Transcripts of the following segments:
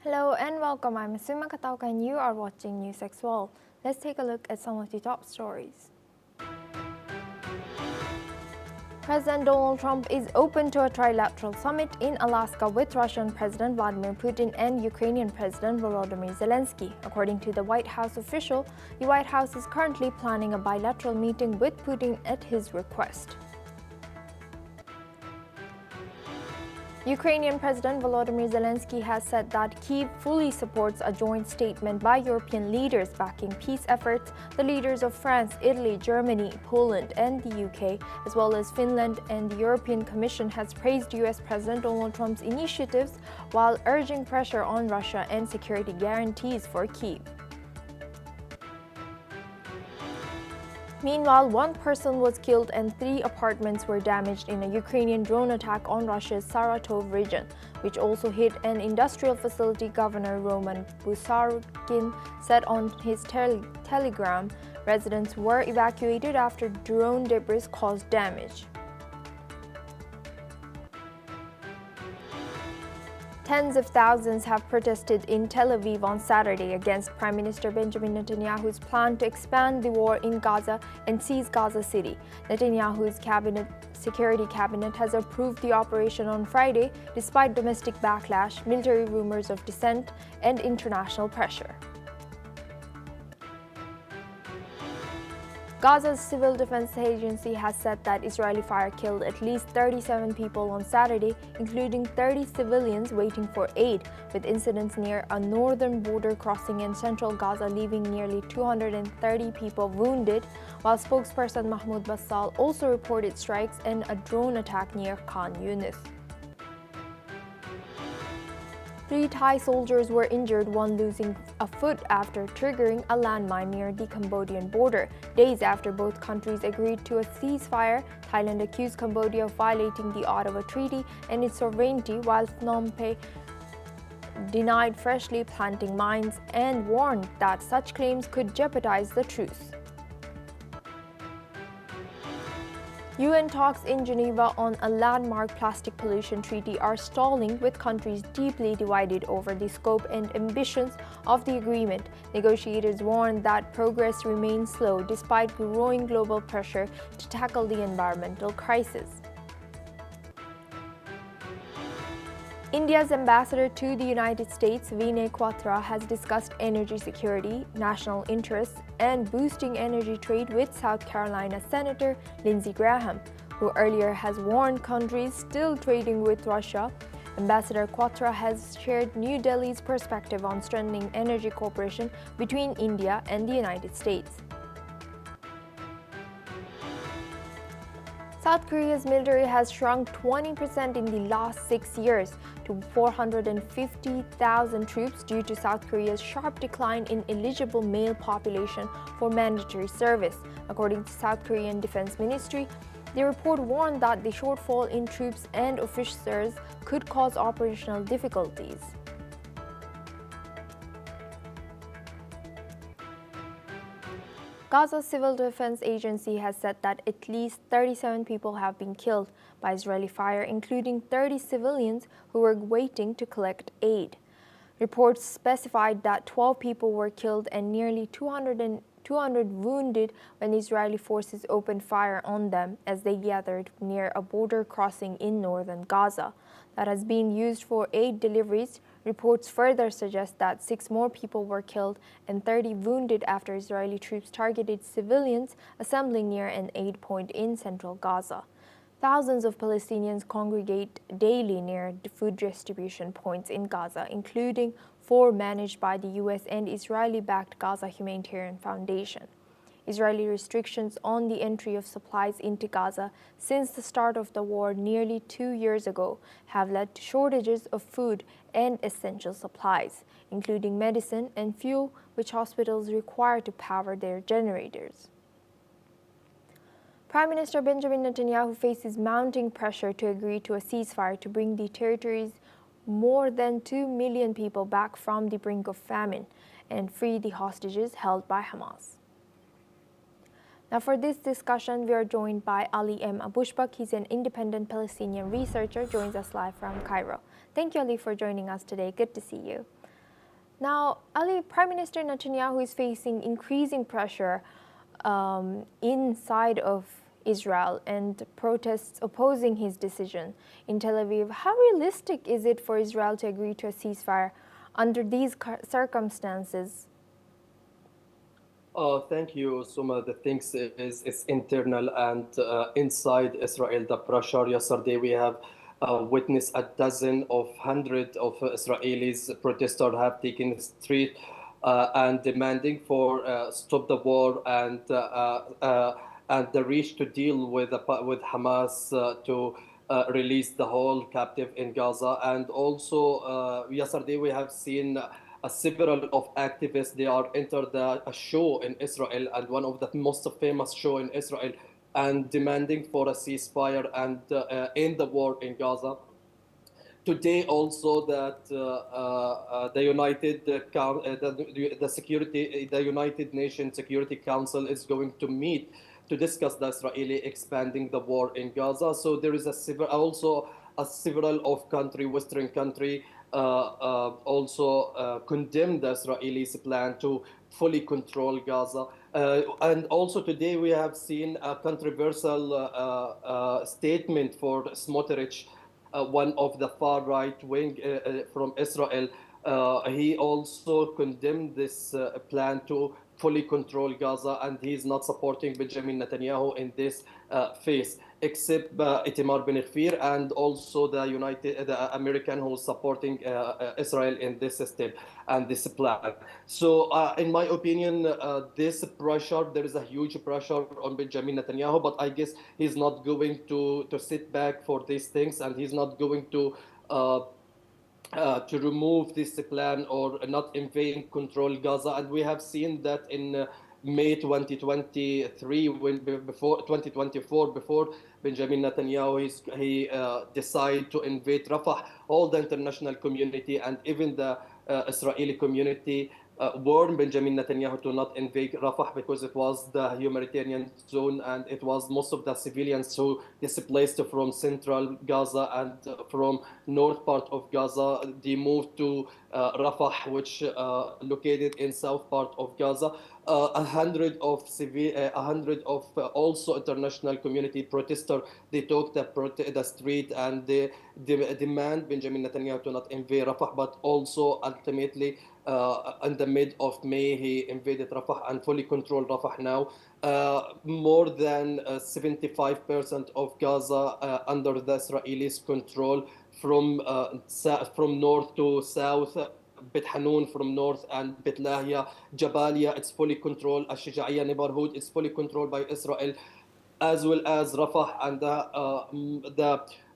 Hello and welcome. I'm Asuma Katauka and you are watching NewsX World. Let's take a look at some of the top stories. President Donald Trump is open to a trilateral summit in Alaska with Russian President Vladimir Putin and Ukrainian President Volodymyr Zelensky. According to the White House official, the White House is currently planning a bilateral meeting with Putin at his request. Ukrainian President Volodymyr Zelensky has said that Kyiv fully supports a joint statement by European leaders backing peace efforts. The leaders of France, Italy, Germany, Poland, and the UK, as well as Finland and the European Commission, has praised US President Donald Trump's initiatives while urging pressure on Russia and security guarantees for Kyiv. Meanwhile, one person was killed and 3 apartments were damaged in a Ukrainian drone attack on Russia's Saratov region, which also hit an industrial facility. Governor Roman Busargin said on his Telegram. Residents were evacuated after drone debris caused damage. Tens of thousands have protested in Tel Aviv on Saturday against Prime Minister Benjamin Netanyahu's plan to expand the war in Gaza and seize Gaza City. Netanyahu's security cabinet has approved the operation on Friday, despite domestic backlash, military rumors of dissent, and international pressure. Gaza's Civil Defense Agency has said that Israeli fire killed at least 37 people on Saturday, including 30 civilians waiting for aid, with incidents near a northern border crossing in central Gaza leaving nearly 230 people wounded, while spokesperson Mahmoud Bassal also reported strikes and a drone attack near Khan Yunis. 3 Thai soldiers were injured, one losing a foot after triggering a landmine near the Cambodian border. Days after both countries agreed to a ceasefire, Thailand accused Cambodia of violating the Ottawa Treaty and its sovereignty, while Phnom Penh denied freshly planting mines and warned that such claims could jeopardize the truce. UN talks in Geneva on a landmark plastic pollution treaty are stalling, with countries deeply divided over the scope and ambitions of the agreement. Negotiators warn that progress remains slow despite growing global pressure to tackle the environmental crisis. India's ambassador to the United States, Vinay Quatra, has discussed energy security, national interests, and boosting energy trade with South Carolina Senator Lindsey Graham, who earlier has warned countries still trading with Russia. Ambassador Quatra has shared New Delhi's perspective on strengthening energy cooperation between India and the United States. South Korea's military has shrunk 20% in the last 6 years to 450,000 troops due to South Korea's sharp decline in eligible male population for mandatory service. According to South Korean Defense Ministry, the report warned that the shortfall in troops and officers could cause operational difficulties. Gaza's Civil Defense Agency has said that at least 37 people have been killed by Israeli fire, including 30 civilians who were waiting to collect aid. Reports specified that 12 people were killed and nearly 200 wounded when Israeli forces opened fire on them as they gathered near a border crossing in northern Gaza that has been used for aid deliveries. Reports further suggest that 6 more people were killed and 30 wounded after Israeli troops targeted civilians assembling near an aid point in central Gaza. Thousands of Palestinians congregate daily near the food distribution points in Gaza, including 4 managed by the US and Israeli-backed Gaza Humanitarian Foundation. Israeli restrictions on the entry of supplies into Gaza since the start of the war nearly 2 years ago have led to shortages of food and essential supplies, including medicine and fuel, which hospitals require to power their generators. Prime Minister Benjamin Netanyahu faces mounting pressure to agree to a ceasefire to bring the territory's more than 2 million people back from the brink of famine and free the hostages held by Hamas. Now, for this discussion, we are joined by Ali M. Abushbak. He's an independent Palestinian researcher, joins us live from Cairo. Thank you, Ali, for joining us today. Good to see you. Now, Ali, Prime Minister Netanyahu is facing increasing pressure inside of Israel and protests opposing his decision in Tel Aviv. How realistic is it for Israel to agree to a ceasefire under these circumstances? Thank you, Suma. The things is internal and inside Israel. The pressure. Yesterday, we have witnessed a dozen of hundred of Israelis protesters have taken the street and demanding for stop the war and the reach to deal with Hamas to release the whole captive in Gaza. And also, yesterday we have seen several of activists. They are entered a show in Israel and one of the most famous show in Israel and demanding for a ceasefire and end the war in Gaza. Today also that the United Nations Security Council is going to meet to discuss the Israeli expanding the war in Gaza. So there is also a several of Western country also condemned the Israelis' plan to fully control Gaza. And also today we have seen a controversial statement for Smotrich, one of the far right wing from Israel. He also condemned this plan to fully control Gaza, and he's not supporting Benjamin Netanyahu in this phase, except Itamar Ben-Gvir and also the American who is supporting Israel in this step and this plan. So, in my opinion, this pressure, there is a huge pressure on Benjamin Netanyahu, but I guess he's not going to sit back for these things, and he's not going to remove this plan or not invade control Gaza. And we have seen that in May 2023, before 2024, before Benjamin Netanyahu he decided to invade Rafah, all the international community and even the Israeli community warned Benjamin Netanyahu to not invade Rafah because it was the humanitarian zone and it was most of the civilians who displaced from central Gaza and from north part of Gaza. They moved to Rafah, which located in south part of Gaza. A hundred of also international community protesters. They took the street and they demand Benjamin Netanyahu to not invade Rafah, but also ultimately in the mid of May he invaded Rafah and fully controlled Rafah now. More than 75% of Gaza under the Israelis' control from north to south. Bet Hanun from north and Bet Lahia, Jabalia, it's fully controlled. Al-Shijaiya neighborhood is fully controlled by Israel, as well as Rafah and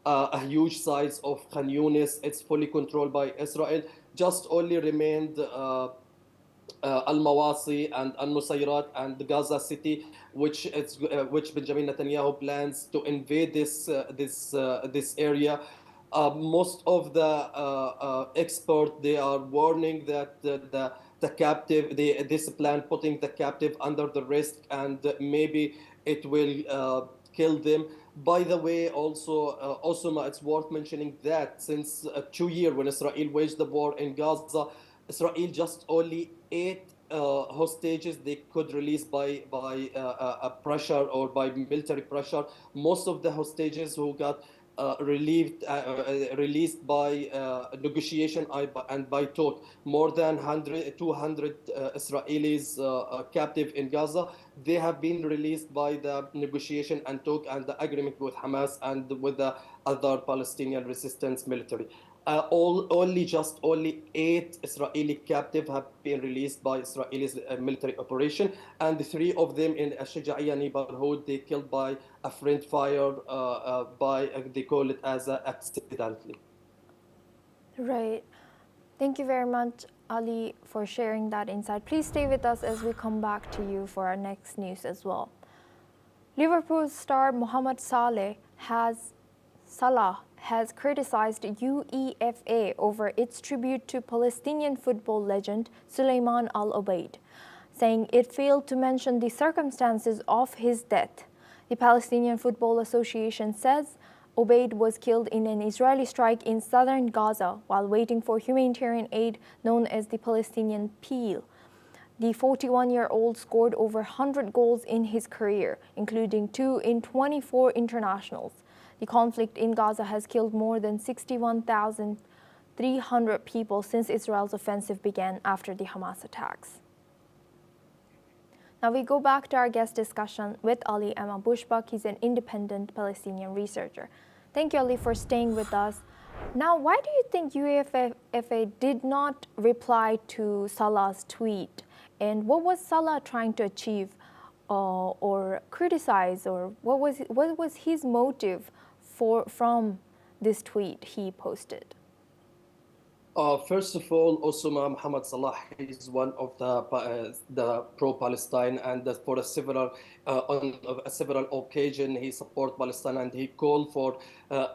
a huge size of Khan Yunis, it's fully controlled by Israel. Just only remained Al-Mawasi and Al-Nusayrat and Gaza City, which Benjamin Netanyahu plans to invade this area. Most of the experts they are warning that the captive this plan putting the captive under the risk and maybe it will kill them. By the way, also Osama, it's worth mentioning that since 2 years when Israel waged the war in Gaza, Israel just only 8 hostages they could release by pressure or by military pressure. Most of the hostages who got released by negotiation and by talk. More than 200 Israelis captive in Gaza. They have been released by the negotiation and talk and the agreement with Hamas and with the other Palestinian resistance military. Only 8 Israeli captive have been released by Israeli's military operation, and 3 of them in Al-Shijaiya neighborhood they killed by a friend fire they call it as accidentally. Right. Thank you very much, Ali, for sharing that insight. Please stay with us as we come back to you for our next news as well. Liverpool star Mohamed Salah has criticized UEFA over its tribute to Palestinian football legend Sulaiman Al Obaid, saying it failed to mention the circumstances of his death. The Palestinian Football Association says Obaid was killed in an Israeli strike in southern Gaza while waiting for humanitarian aid known as the Palestinian Peel. The 41-year-old scored over 100 goals in his career, including 2 in 24 internationals. The conflict in Gaza has killed more than 61,300 people since Israel's offensive began after the Hamas attacks. Now we go back to our guest discussion with Ali Emma Bushbak. He's an independent Palestinian researcher. Thank you, Ali, for staying with us. Now, why do you think UAFA did not reply to Salah's tweet? And what was Salah trying to achieve or criticize, or what was his motive from this tweet he posted? First of all, Osama Muhammad Salah is one of the pro-Palestine, and for on several occasions he support Palestine, and he called for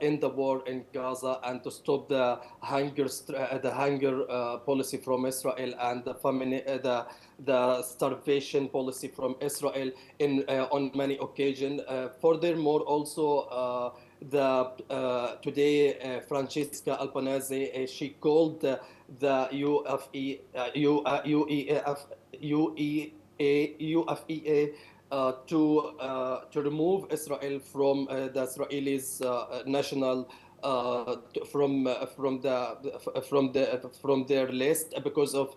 end the war in Gaza and to stop the hunger policy from Israel and the starvation policy from Israel on many occasions. Furthermore, also. Today, Francesca Albanese, she called the UFEA to remove Israel from the Israelis national from their list because of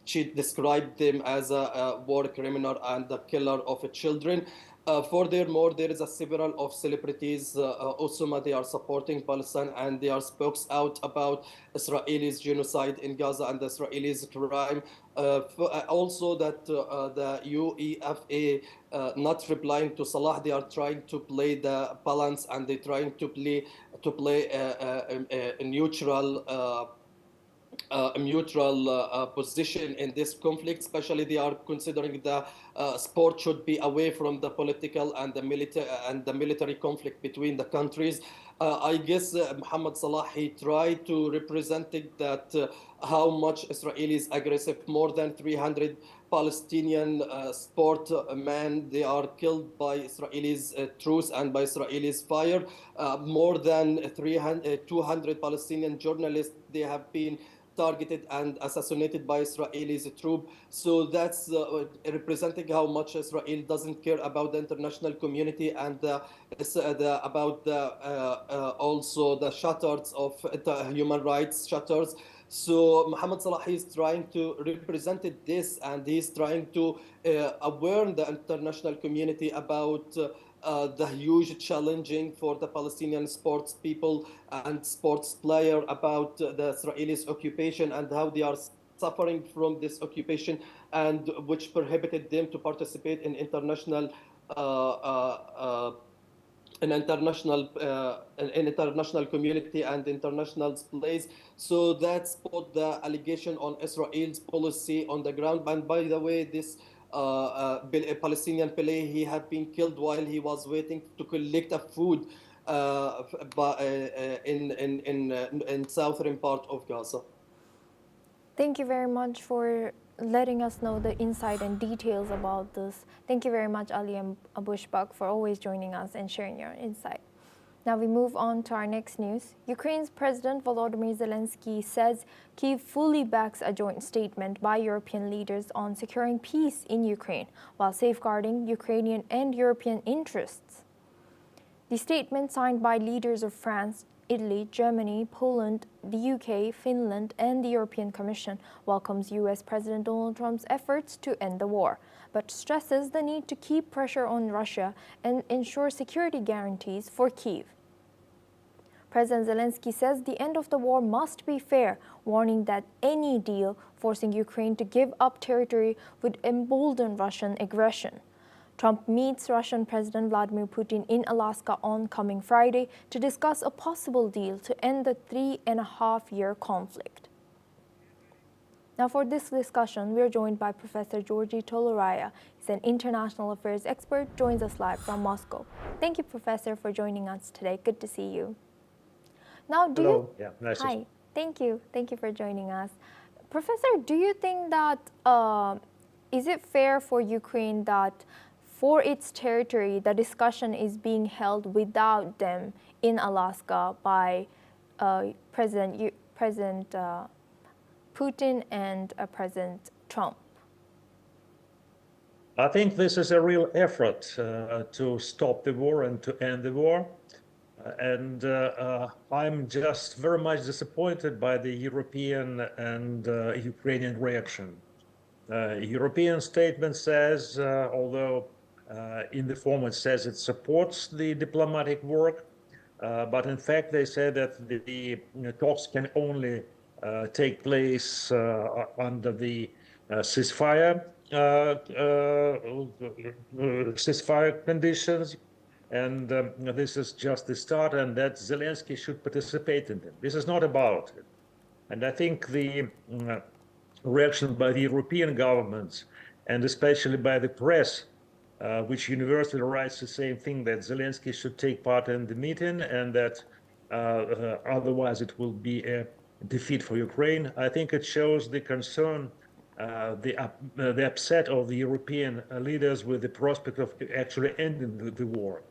she described them as a war criminal and the killer of children. Furthermore, there is several of celebrities, also they are supporting Palestine and they are spokes out about Israelis genocide in Gaza and the Israelis crime. Also that the UEFA not replying to Salah, they are trying to play the balance and they're trying to play a neutral position in this conflict. Especially they are considering the sport should be away from the political and the military conflict between the countries. I guess Muhammad Salah, he tried to represent that how much Israel is aggressive. More than 300 Palestinian sportmen, they are killed by Israelis troops and by Israelis fire. More than 200 Palestinian journalists, they have been targeted and assassinated by Israelis troops. So that's representing how much Israel doesn't care about the international community and about also the shutters of the human rights shutters. So Muhammad Salah is trying to represent this, and he's trying to aware the international community about the huge challenging for the Palestinian sports people and sports player about the Israelis occupation and how they are suffering from this occupation, and which prohibited them to participate in international international community and international place. So that's put the allegation on Israel's policy on the ground. And by the way, this Palestinian Pele, he had been killed while he was waiting to collect a food in southern part of Gaza. Thank you very much for letting us know the insight and details about this. Thank you very much, Ali Bushbak, for always joining us and sharing your insight. Now we move on to our next news. Ukraine's President Volodymyr Zelensky says Kyiv fully backs a joint statement by European leaders on securing peace in Ukraine while safeguarding Ukrainian and European interests. The statement, signed by leaders of France, Italy, Germany, Poland, the UK, Finland, and the European Commission, welcomes US President Donald Trump's efforts to end the war, but stresses the need to keep pressure on Russia and ensure security guarantees for Kyiv. President Zelensky says the end of the war must be fair, warning that any deal forcing Ukraine to give up territory would embolden Russian aggression. Trump meets Russian President Vladimir Putin in Alaska on coming Friday to discuss a possible deal to end the 3.5-year conflict. Now for this discussion, we are joined by Professor Georgi Toloraya. He's an international affairs expert, joins us live from Moscow. Thank you, Professor, for joining us today. Good to see you. Now, Hi, thank you. Thank you for joining us. Professor, do you think that, is it fair for Ukraine that for its territory, the discussion is being held without them in Alaska by President Putin and President Trump? I think this is a real effort to stop the war and to end the war. And I'm just very much disappointed by the European and Ukrainian reaction. European statement says, although in the form it says it supports the diplomatic work, but in fact they say that the talks can only take place under the ceasefire conditions, and this is just the start, and that Zelensky should participate in them. This is not about it. And I think the reaction by the European governments, and especially by the press, which universally writes the same thing, that Zelensky should take part in the meeting and that otherwise it will be a defeat for Ukraine. I think it shows the concern, the upset of the European leaders with the prospect of actually ending the war.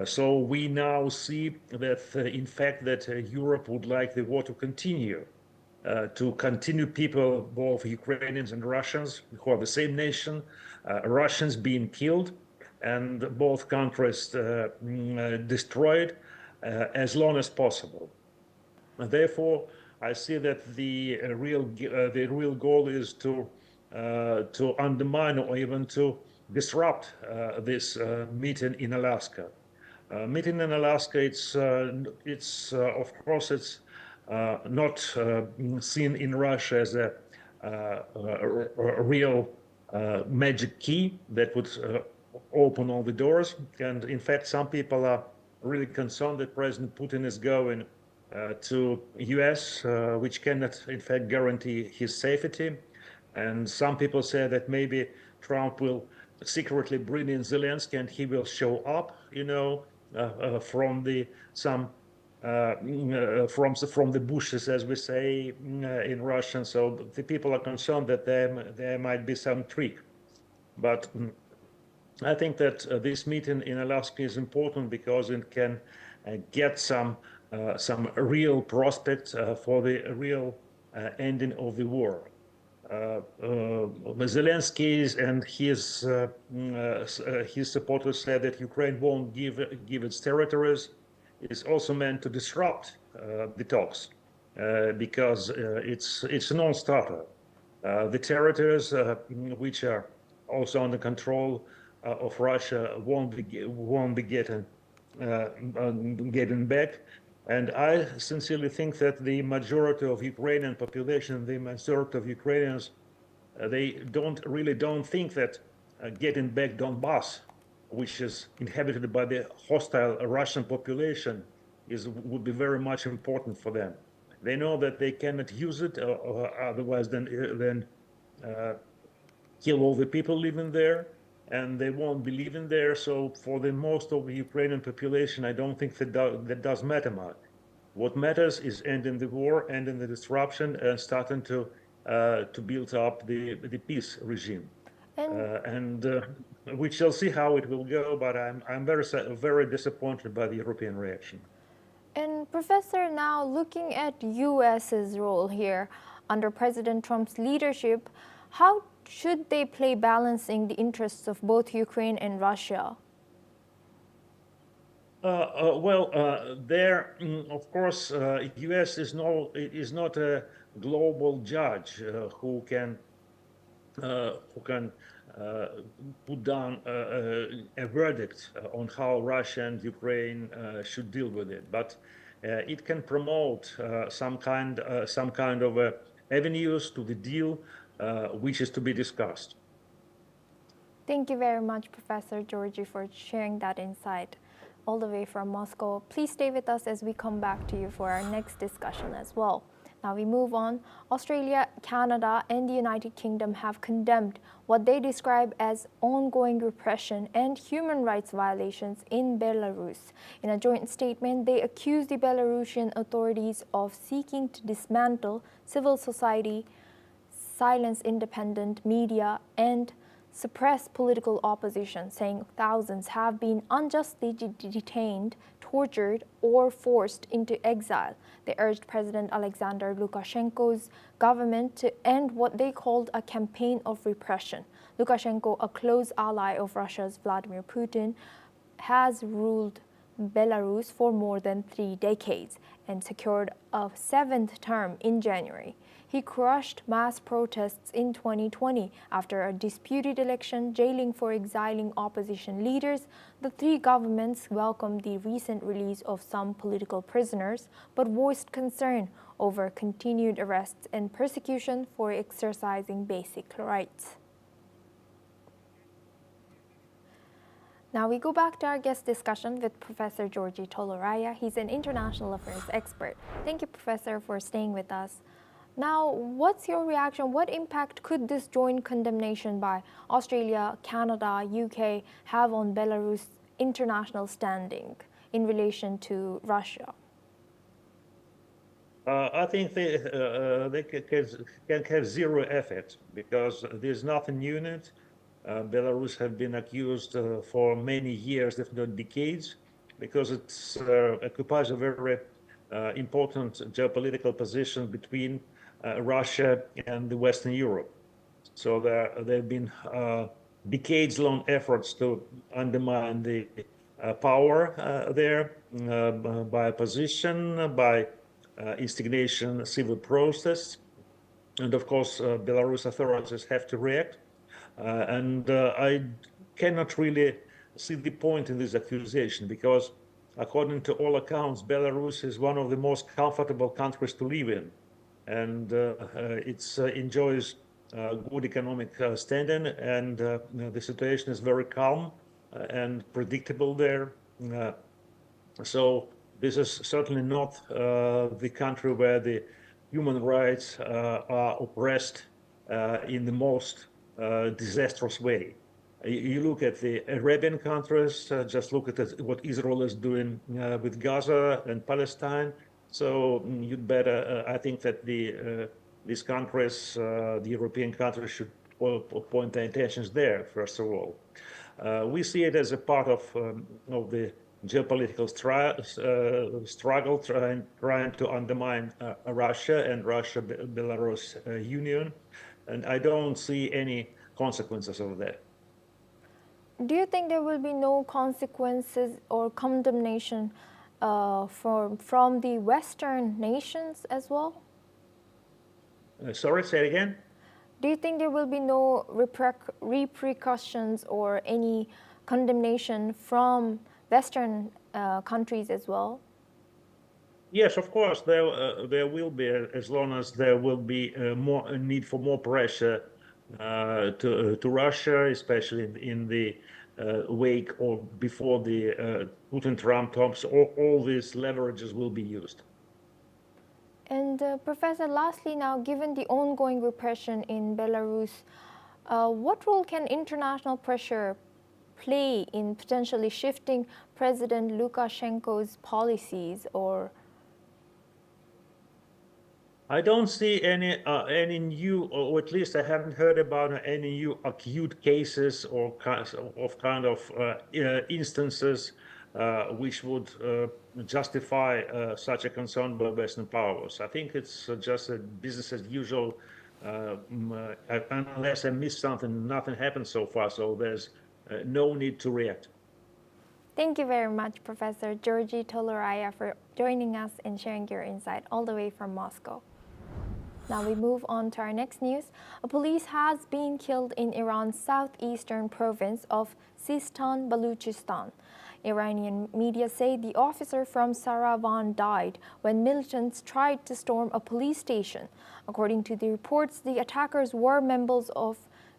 So we now see that, in fact, that Europe would like the war to continue people, both Ukrainians and Russians, who are the same nation, Russians being killed, and both countries destroyed as long as possible. And therefore, I see that the real goal is to undermine or even to disrupt this meeting in Alaska. Meeting in Alaska, it's of course it's not seen in Russia as a real magic key that would open all the doors. And in fact, some people are really concerned that President Putin is going to US, which cannot in fact guarantee his safety. And some people say that maybe Trump will secretly bring in Zelensky and he will show up, from the bushes, as we say in Russian. So the people are concerned that there might be some trick. But I think that this meeting in Alaska is important because it can get some real prospects for the real ending of the war. Zelensky and his supporters said that Ukraine won't give its territories. It's also meant to disrupt the talks because it's a non-starter. The territories which are also under control of Russia won't be getting back. And I sincerely think that the majority of Ukrainian population, the majority of Ukrainians, they don't think that getting back Donbass, which is inhabited by the hostile Russian population, would be very much important for them. They know that they cannot use it otherwise than kill all the people living there, and they won't be living there. So for the most of the Ukrainian population, I don't think that does matter much. What matters is ending the war, ending the disruption, and starting to build up the peace regime. And we shall see how it will go, but I'm very disappointed by the European reaction. And Professor, now looking at US's role here under President Trump's leadership, how should they play balancing the interests of both Ukraine and Russia? Of course, U.S. is not a global judge who can put down a verdict on how Russia and Ukraine should deal with it, but it can promote some kind of avenues to the deal which is to be discussed. Thank you very much, Professor Georgi, for sharing that insight all the way from Moscow. Please stay with us as we come back to you for our next discussion as well. Now we move on. Australia, Canada, and the United Kingdom have condemned what they describe as ongoing repression and human rights violations in Belarus. In a joint statement, they accuse the Belarusian authorities of seeking to dismantle civil society, silence independent media, and suppress political opposition, saying thousands have been unjustly detained, tortured or forced into exile. They urged President Alexander Lukashenko's government to end what they called a campaign of repression. Lukashenko, a close ally of Russia's Vladimir Putin, has ruled Belarus for more than 3 decades and secured a 7th term in January. He crushed mass protests in 2020 after a disputed election, jailing for exiling opposition leaders. The three governments welcomed the recent release of some political prisoners, but voiced concern over continued arrests and persecution for exercising basic rights. Now we go back to our guest discussion with Professor Georgi Toloraya. He's an international affairs expert. Thank you, Professor, for staying with us. Now, what's your reaction? What impact could this joint condemnation by Australia, Canada, UK have on Belarus' international standing in relation to Russia? I think they can have zero effect because there's nothing new in it. Belarus have been accused for many years, if not decades, because it occupies a very important geopolitical position between Russia and the Western Europe. So there have been decades-long efforts to undermine the power there by opposition, by instigation, civil protests. And of course, Belarus authorities have to react. And I cannot really see the point in this accusation because, according to all accounts, Belarus is one of the most comfortable countries to live in. And it enjoys good economic standing, and the situation is very calm and predictable there. So this is certainly not the country where the human rights are oppressed in the most disastrous way. You look at the Arabian countries, just look at what Israel is doing with Gaza and Palestine. So you'd better, I think that these countries, the European countries, should point their attentions there, first of all. We see it as a part of the geopolitical struggle trying to undermine Russia and Russia-Belarus union. And I don't see any consequences of that. Do you think there will be no consequences or condemnation from the Western nations as well? Sorry, say it again? Do you think there will be no repercussions or any condemnation from Western countries as well? Yes, of course, there will be, as long as there will be more a need for more pressure to Russia, especially in the wake or before the Putin-Trump talks. All these leverages will be used. And Professor, lastly now, given the ongoing repression in Belarus, what role can international pressure play in potentially shifting President Lukashenko's policies? Or I don't see any new, or at least I haven't heard about any new acute cases or kind of instances which would justify such a concern by Western powers. I think it's just a business as usual. Unless I missed something, nothing happened so far, so there's no need to react. Thank you very much, Professor Georgi Toloraya, for joining us and sharing your insight all the way from Moscow. Now we move on to our next news. A police has been killed in Iran's southeastern province of Sistan, Baluchistan. Iranian media say the officer from Saravan died when militants tried to storm a police station. According to the reports, the attackers were members of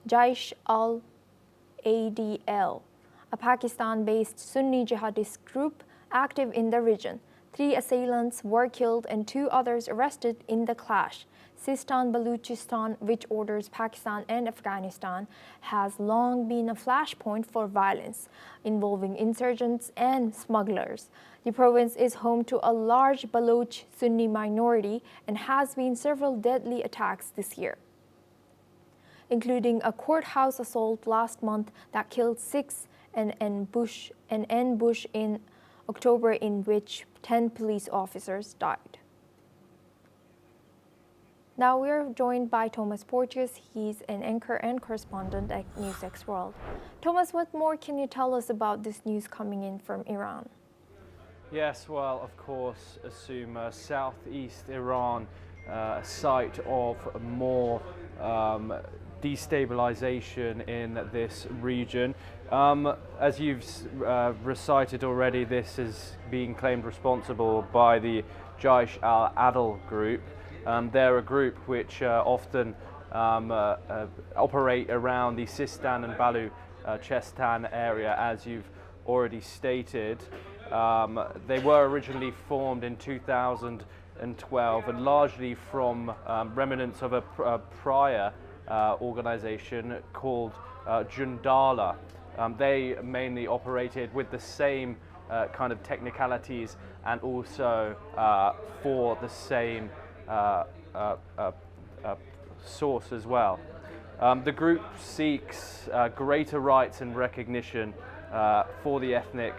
Jaish al-Adl, a Pakistan-based Sunni jihadist group active in the region. 3 assailants were killed and 2 others arrested in the clash. Sistan Baluchistan, which borders Pakistan and Afghanistan, has long been a flashpoint for violence involving insurgents and smugglers. The province is home to a large Baloch Sunni minority and has been several deadly attacks this year, including a courthouse assault last month that killed 6 and an ambush in October, in which 10 police officers died. Now we are joined by Thomas Porteous. He's an anchor and correspondent at NewsX World. Thomas, what more can you tell us about this news coming in from Iran? Yes, well, of course, assume southeast Iran, a site of more destabilization in this region. As you've recited already, this is being claimed responsible by the Jaish al-Adl group. They're a group which often operate around the Sistan and Baluchistan area, as you've already stated. They were originally formed in 2012 and largely from remnants of a prior organization called Jundala. They mainly operated with the same kind of technicalities and also for the same source as well. The group seeks greater rights and recognition for the ethnic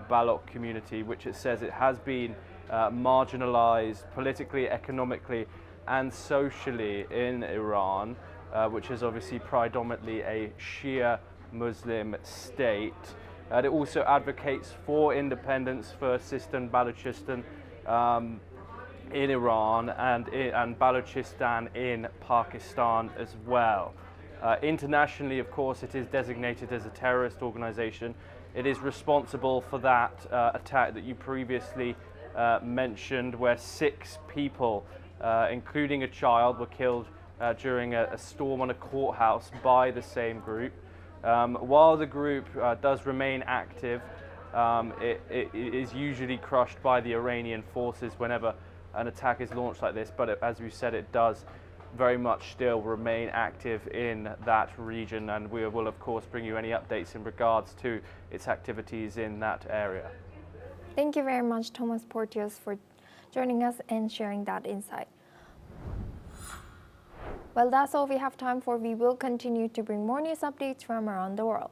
Baloch community, which it says it has been marginalized politically, economically, and socially in Iran, which is obviously predominantly a Shia Muslim state. It also advocates for independence for Sistan Baluchistan in Iran and Balochistan in Pakistan as well. Internationally, of course, it is designated as a terrorist organization. It is responsible for that attack that you previously mentioned, where 6 people, including a child, were killed during a storm on a courthouse by the same group. While the group does remain active, it is usually crushed by the Iranian forces whenever an attack is launched like this, but as we said, it does very much still remain active in that region, and we will of course bring you any updates in regards to its activities in that area. Thank you very much, Thomas Porteous, for joining us and sharing that insight. Well, that's all we have time for. We will continue to bring more news updates from around the world.